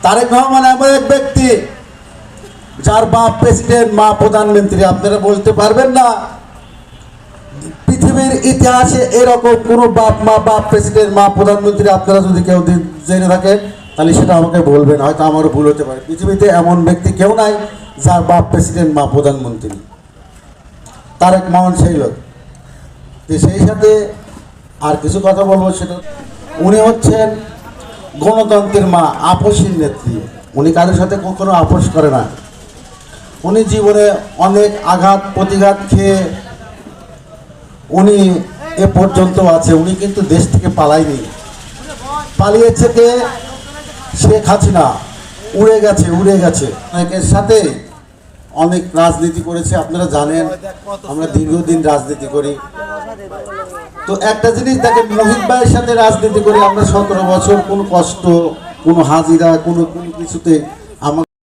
তারেক রহমান এমন এক ব্যক্তি যার বাপ প্রেসিডেন্ট, মা প্রধানমন্ত্রী। আপনারা বলতে পারবেন না পৃথিবীর ইতিহাসে এরকম কোন বাপ প্রেসিডেন্ট, মা প্রধানমন্ত্রী আপনারা যদি কেউ জেনে থাকেন তাহলে সেটা আমাকে বলবেন, হয়তো আমারও ভুল হতে পারে। পৃথিবীতে এমন ব্যক্তি কেউ নাই যার বাপ প্রেসিডেন্ট, মা প্রধানমন্ত্রী। তারেক রহমান সেই লোক। সেই সাথে আর কিছু কথা বলবো, সেটা উনি হচ্ছেন গণতন্ত্রের মা, আপসীর নেত্রী। উনি কারোর সাথে কখনো আপোষ করে না। উনি জীবনে অনেক আঘাত প্রতিঘাত খেয়ে উনি এ পর্যন্ত আছে। উনি কিন্তু দেশ থেকে পালায়নি, পালিয়েছে কে? শেখ হাসিনা। উড়ে গেছে। অনেকের সাথে অনেক রাজনীতি করেছে, আপনারা জানেন আমরা দীর্ঘদিন রাজনীতি করি। তো একটা জিনিস দেখেন, মোহিত ভাইয়ের সাথে রাজনীতি করি আমরা 17 বছর, কোনো কষ্ট, কোনো হাজিরা, কোনো কিছুতে